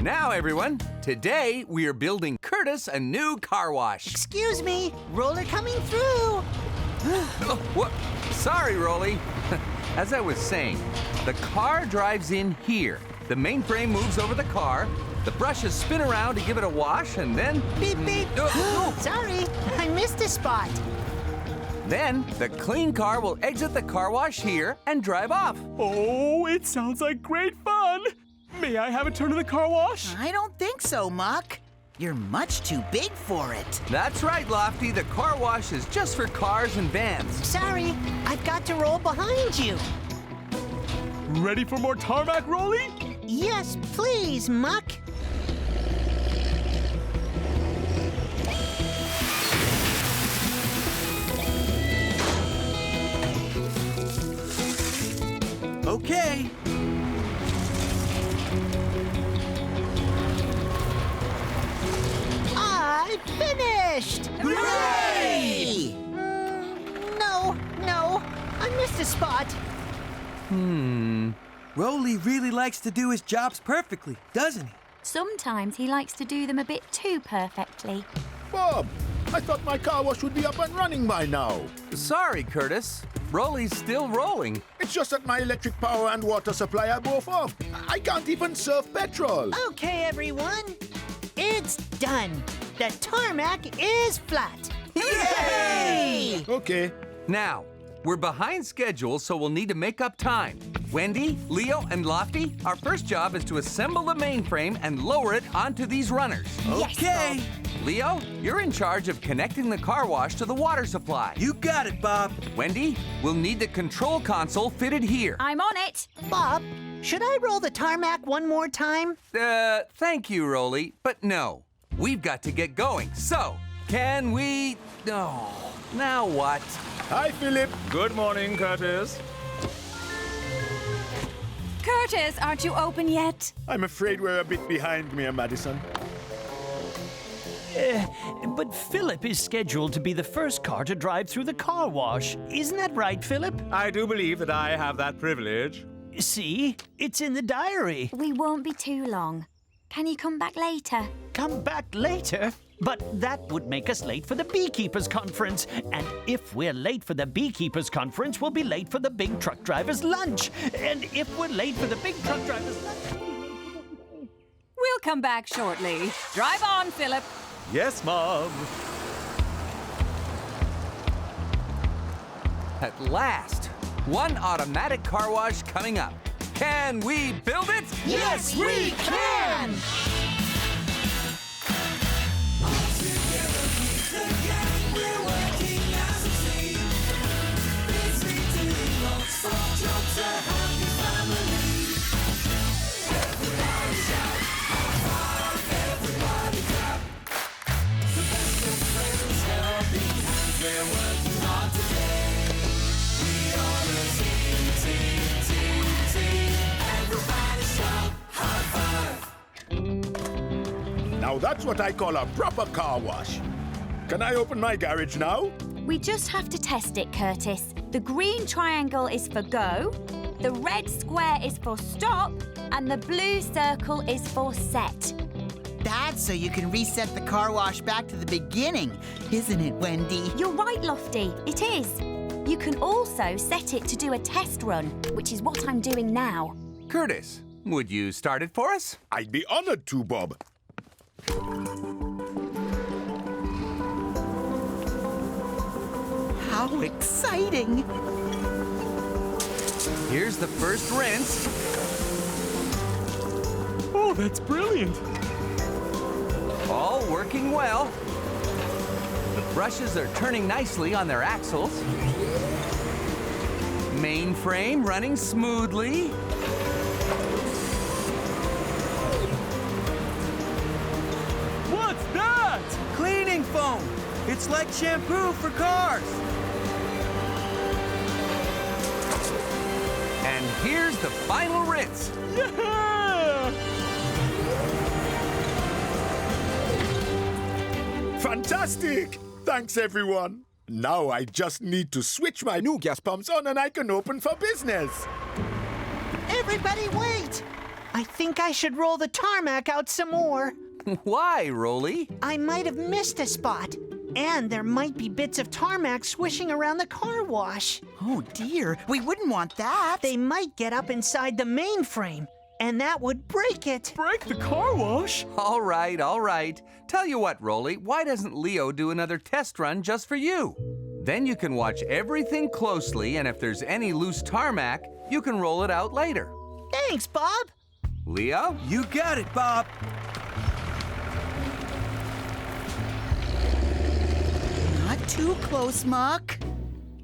Now, everyone, today we are building Curtis a new car wash. Excuse me, roller coming through. Oh, what? Sorry, Roley. As I was saying, the car drives in here. The mainframe moves over the car. The brushes spin around to give it a wash, and then... Beep, beep. Sorry, I missed a spot. Then the clean car will exit the car wash here and drive off. Oh, it sounds like great fun. May I have a turn of the car wash? I don't think so, Muck. You're much too big for it. That's right, Lofty. The car wash is just for cars and vans. Sorry, I've got to roll behind you. Ready for more tarmac, Roley? Yes, please, Muck. Okay. I finished! Hooray! No, I missed a spot. Roley really likes to do his jobs perfectly, doesn't he? Sometimes he likes to do them a bit too perfectly. Bob, I thought my car wash would be up and running by now. Sorry, Curtis. Roley's still rolling. It's just that my electric power and water supply are both off. I can't even serve petrol. Okay, everyone. It's done. The tarmac is flat. Yay! Okay. Now, we're behind schedule, so we'll need to make up time. Wendy, Leo, and Lofty, our first job is to assemble the mainframe and lower it onto these runners. Okay. Leo, you're in charge of connecting the car wash to the water supply. You got it, Bob. Wendy, we'll need the control console fitted here. I'm on it. Bob, should I roll the tarmac one more time? Thank you, Roley, but no. We've got to get going, so can we... Oh, now what? Hi, Philip. Good morning, Curtis. Curtis, aren't you open yet? I'm afraid we're a bit behind, Mayor Madison. But Philip is scheduled to be the first car to drive through the car wash. Isn't that right, Philip? I do believe that I have that privilege. See? It's in the diary. We won't be too long. Can you come back later? Come back later? But that would make us late for the beekeepers' conference. And if we're late for the beekeepers' conference, we'll be late for the big truck driver's lunch. And if we're late for the big truck driver's lunch... We'll come back shortly. Drive on, Philip. Yes, Mom. At last, one automatic car wash coming up. Can we build it? Yes, we can! Now that's what I call a proper car wash. Can I open my garage now? We just have to test it, Curtis. The green triangle is for go, the red square is for stop, and the blue circle is for set. That's so you can reset the car wash back to the beginning, isn't it, Wendy? You're right, Lofty. It is. You can also set it to do a test run, which is what I'm doing now. Curtis, would you start it for us? I'd be honored to, Bob. How exciting! Here's the first rinse. Oh, that's brilliant. All working well. The brushes are turning nicely on their axles. Mainframe running smoothly. What's that? Cleaning foam. It's like shampoo for cars. And here's the final rinse. Yeah! Fantastic! Thanks, everyone. Now I just need to switch my new gas pumps on and I can open for business. Everybody wait! I think I should roll the tarmac out some more. Why, Roley? I might have missed a spot. And there might be bits of tarmac swishing around the car wash. Oh dear, we wouldn't want that. They might get up inside the mainframe, and that would break it. Break the car wash? All right, all right. Tell you what, Roley, why doesn't Leo do another test run just for you? Then you can watch everything closely, and if there's any loose tarmac, you can roll it out later. Thanks, Bob. Leo? You got it, Bob. Not too close, Muck.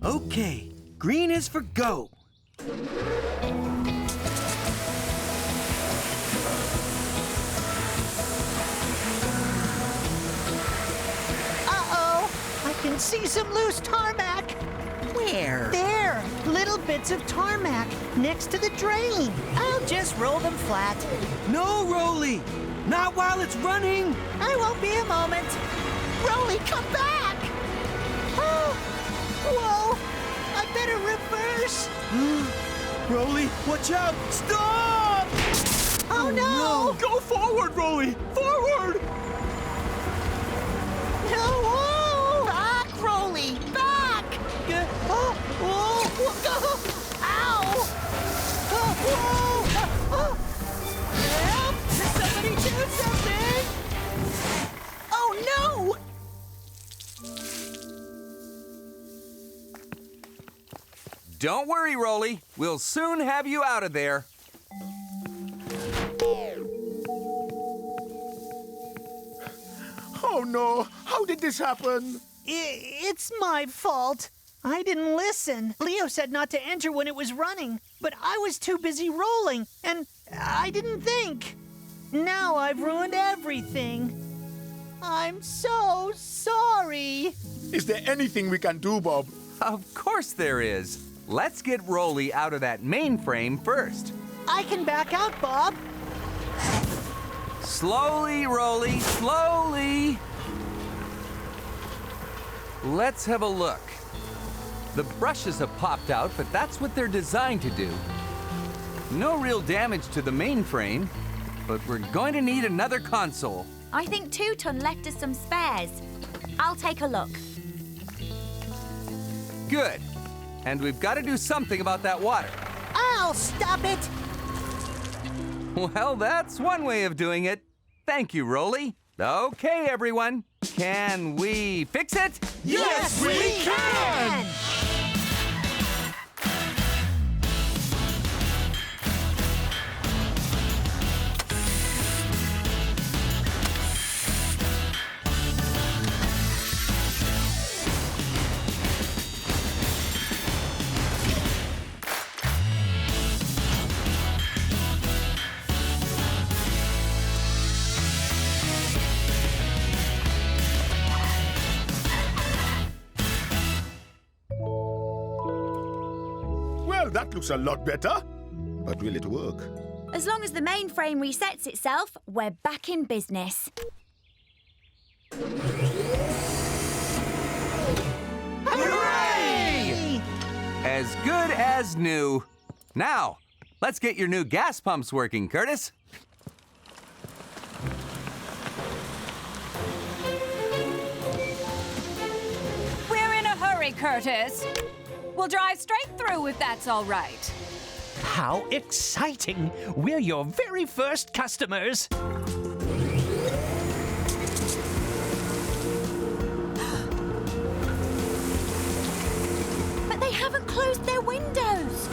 Okay, green is for go. Uh-oh, I can see some loose tarmac. Where? There, little bits of tarmac next to the drain. I'll just roll them flat. No, Roley! Not while it's running! I won't be a moment. Roley, come back! Oh, whoa, I better reverse. Roley, watch out! Stop! Oh, no! Go forward, Roley! Forward! No! Whoa! Back, Roley! Back! Oh, whoa! Ow! Oh, whoa! Help! Somebody do something! Oh no! Don't worry, Roley. We'll soon have you out of there. Oh no, how did this happen? It's my fault. I didn't listen. Leo said not to enter when it was running, but I was too busy rolling, and I didn't think. Now I've ruined everything. I'm so sorry. Is there anything we can do, Bob? Of course there is. Let's get Roley out of that mainframe first. I can back out, Bob. Slowly, Roley, slowly. Let's have a look. The brushes have popped out, but that's what they're designed to do. No real damage to the mainframe, but we're going to need another console. I think Two-Ton left us some spares. I'll take a look. Good. And we've got to do something about that water. I'll stop it. Well, that's one way of doing it. Thank you, Roley. Okay, everyone. Can we fix it? Yes, we can! Well, that looks a lot better. But will it work? As long as the mainframe resets itself, we're back in business. Hooray! As good as new. Now, let's get your new gas pumps working, Curtis. We're in a hurry, Curtis. We'll drive straight through if that's all right. How exciting! We're your very first customers. But they haven't closed their windows.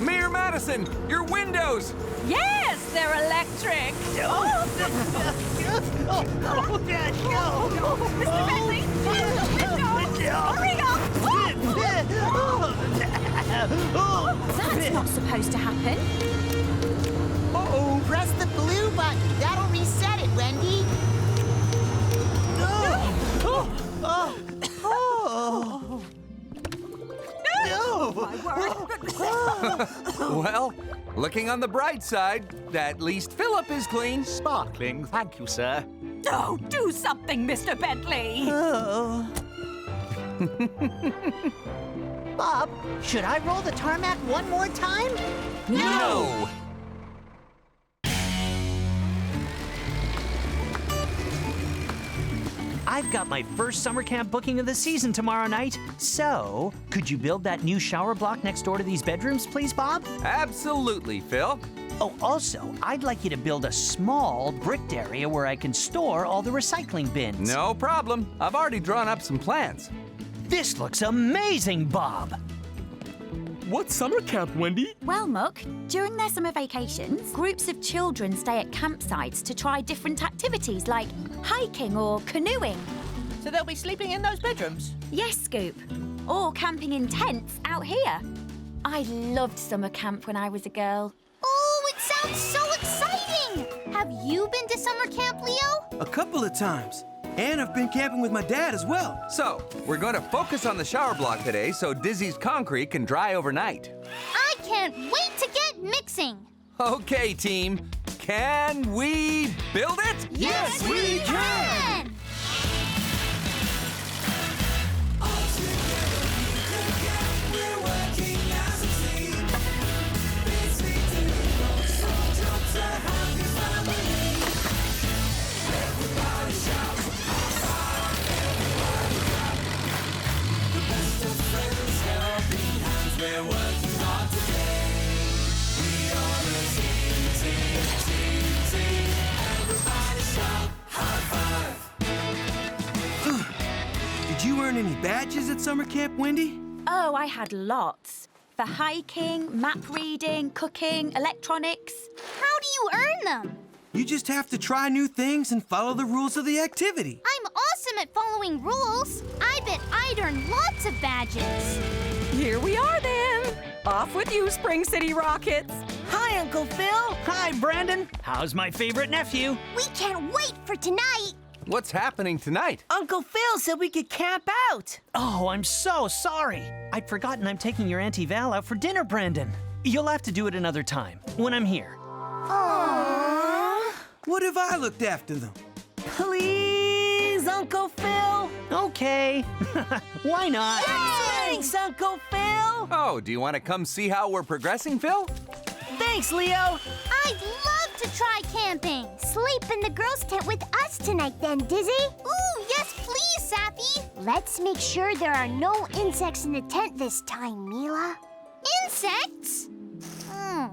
Mayor Madison, your windows! Yes, they're electric. Mr. Bentley, close the window. Hurry up. That's not supposed to happen. Uh-oh. Press the blue button. That'll reset it, Wendy. Well, looking on the bright side, at least Philip is clean. Sparkling, thank you, sir. Oh, do something, Mr. Bentley. Bob, should I roll the tarmac one more time? No! I've got my first summer camp booking of the season tomorrow night. So, could you build that new shower block next door to these bedrooms, please, Bob? Absolutely, Phil. Oh, also, I'd like you to build a small bricked area where I can store all the recycling bins. No problem. I've already drawn up some plans. This looks amazing, Bob. What's summer camp, Wendy? Well, Muck, during their summer vacations, groups of children stay at campsites to try different activities like hiking or canoeing. So they'll be sleeping in those bedrooms? Yes, Scoop. Or camping in tents out here. I loved summer camp when I was a girl. Oh, it sounds so exciting! Have you been to summer camp, Leo? A couple of times. And I've been camping with my dad as well. So, we're going to focus on the shower block today so Dizzy's concrete can dry overnight. I can't wait to get mixing. Okay, team. Can we build it? Yes, we can! Did you earn any badges at summer camp, Wendy? Oh, I had lots. For hiking, map reading, cooking, electronics. How do you earn them? You just have to try new things and follow the rules of the activity. I'm awesome at following rules. I bet I'd earn lots of badges. Here we are then. Off with you, Spring City Rockets. Hi, Uncle Phil. Hi, Brandon. How's my favorite nephew? We can't wait for tonight. What's happening tonight? Uncle Phil said we could camp out. Oh, I'm so sorry. I'd forgotten I'm taking your Auntie Val out for dinner, Brandon. You'll have to do it another time, when I'm here. Aww. What if I looked after them? Please, Uncle Phil. Okay. Why not? Thanks, Uncle Phil. Oh, do you want to come see how we're progressing, Phil? Thanks, Leo. I'd love to try camping. Sleep in the girls' tent with us tonight then, Dizzy. Ooh, yes please, Sappy. Let's make sure there are no insects in the tent this time, Mila. Insects? I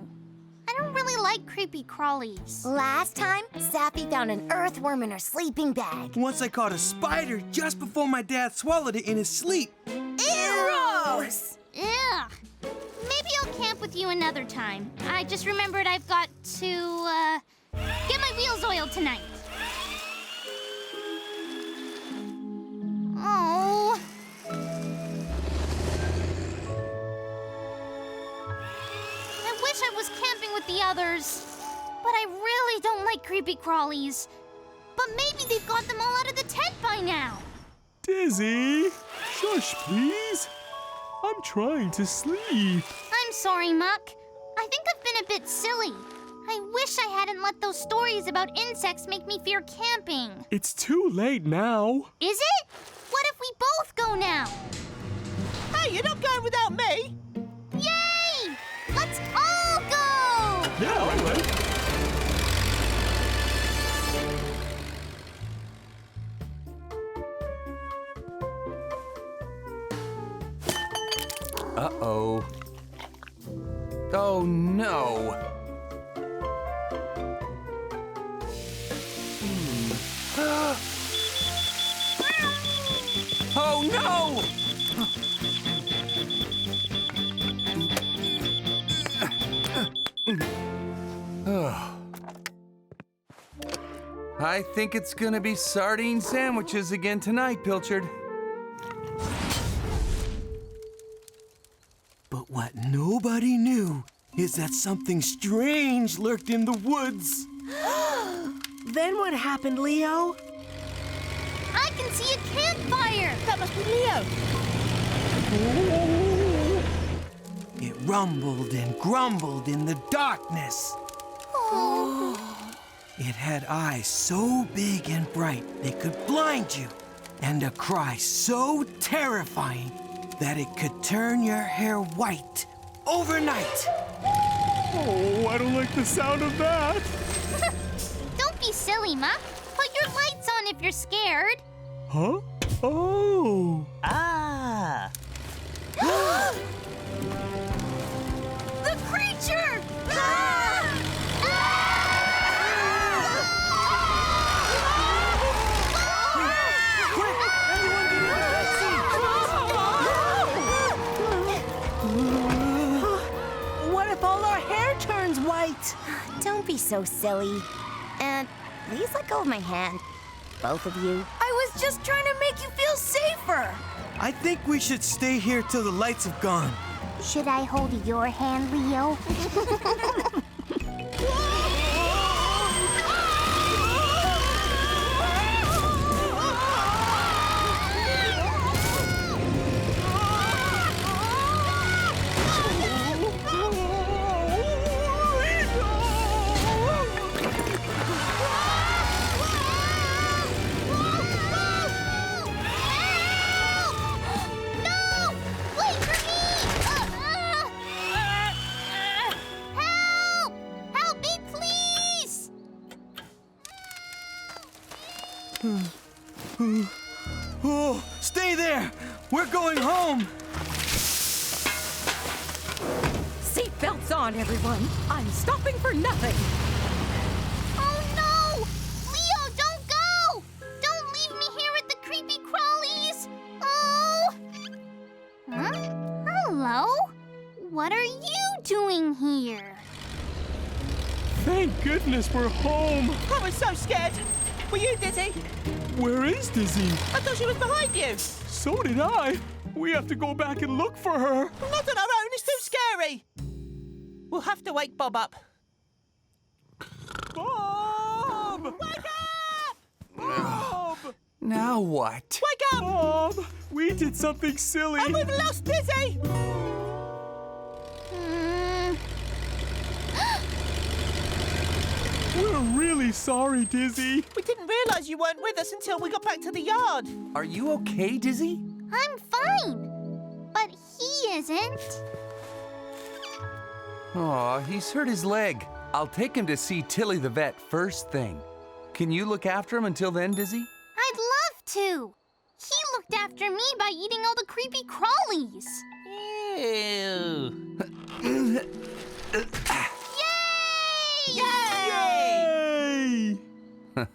don't really like creepy crawlies. Last time, Sappy found an earthworm in her sleeping bag. Once I caught a spider just before my dad swallowed it in his sleep. Gross! Ugh. Maybe I'll camp with you another time. I just remembered I've got to, get my wheels oiled tonight. Oh. I wish I was camping with the others. But I really don't like creepy crawlies. But maybe they've got them all out of the tent by now. Dizzy, shush, please. I'm trying to sleep. I'm sorry, Muck. I think I've been a bit silly. I wish I hadn't let those stories about insects make me fear camping. It's too late now. Is it? What if we both go now? Hey, you're not going without me. Yay! Let's all go! Yeah, I will. Uh-oh. Oh, no. Oh, no! I think it's gonna be sardine sandwiches again tonight, Pilchard. But what nobody knew is that something strange lurked in the woods. Then what happened, Leo? I can see a campfire! That must be Leo. It rumbled and grumbled in the darkness. It had eyes so big and bright they could blind you, and a cry so terrifying that it could turn your hair white overnight. Oh, I don't like the sound of that. Don't be silly, Muck. Put your lights on if you're scared. Huh? Oh! Ah! The creature! What if all our hair turns white? Don't be so silly. And please let go of my hand. Both of you. I was just trying to make you feel safer. I think we should stay here till the lights have gone. Should I hold your hand, Leo? Oh, stay there! We're going home! Seatbelts on, everyone. I'm stopping for nothing. Oh no! Leo, don't go! Don't leave me here with the creepy crawlies! Oh! Huh? Hello? What are you doing here? Thank goodness we're home. I was so scared. Were you Dizzy? Where is Dizzy? I thought she was behind you. So did I. We have to go back and look for her. Not on our own. It's too scary. We'll have to wake Bob up. Bob! Wake up! Bob! Now what? Wake up! Bob! We did something silly. And we've lost Dizzy! We're really sorry, Dizzy. We didn't realize you weren't with us until we got back to the yard. Are you okay, Dizzy? I'm fine. But he isn't. Aw, he's hurt his leg. I'll take him to see Tilly the vet first thing. Can you look after him until then, Dizzy? I'd love to. He looked after me by eating all the creepy crawlies. Ew. Yay! Yay! Huh?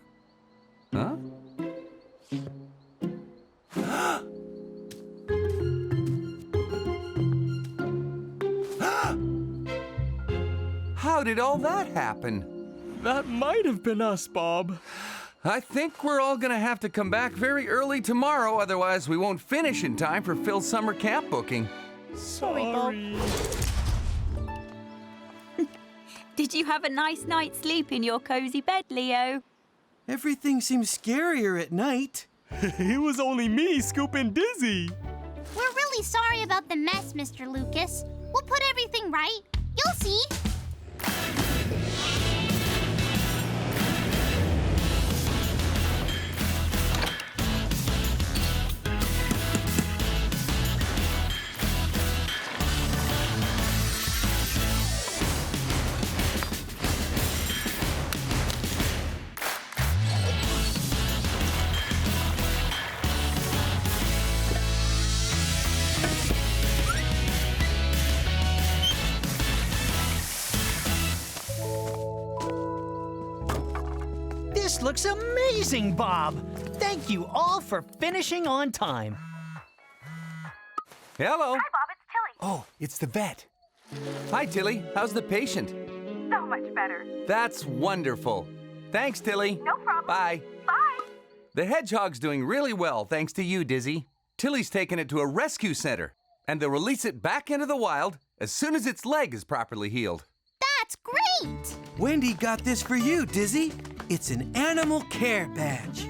How did all that happen? That might have been us, Bob. I think we're all gonna have to come back very early tomorrow, otherwise we won't finish in time for Phil's summer camp booking. Sorry. Did you have a nice night's sleep in your cozy bed, Leo? Everything seems scarier at night. It was only me scooping Dizzy. We're really sorry about the mess, Mr. Lucas. We'll put everything right. You'll see. This looks amazing, Bob. Thank you all for finishing on time. Hello. Hi, Bob. It's Tilly. Oh, it's the vet. Hi, Tilly. How's the patient? So much better. That's wonderful. Thanks, Tilly. No problem. Bye. Bye. The hedgehog's doing really well, thanks to you, Dizzy. Tilly's taken it to a rescue center, and they'll release it back into the wild as soon as its leg is properly healed. That's great! Wendy got this for you, Dizzy. It's an animal care badge.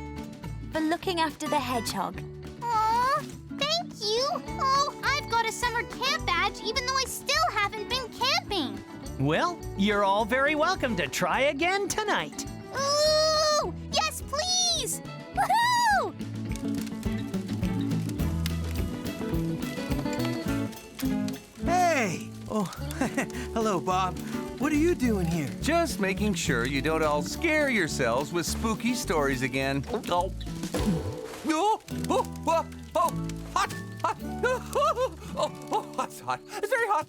For looking after the hedgehog. Aw, thank you. Oh, I've got a summer camp badge even though I still haven't been camping. Well, you're all very welcome to try again tonight. Ooh! Yes, please! Woohoo! Hey! Oh, hello, Bob. What are you doing here? Just making sure you don't all scare yourselves with spooky stories again. Oh. Oh, hot, hot. Oh, that's hot. It's very hot.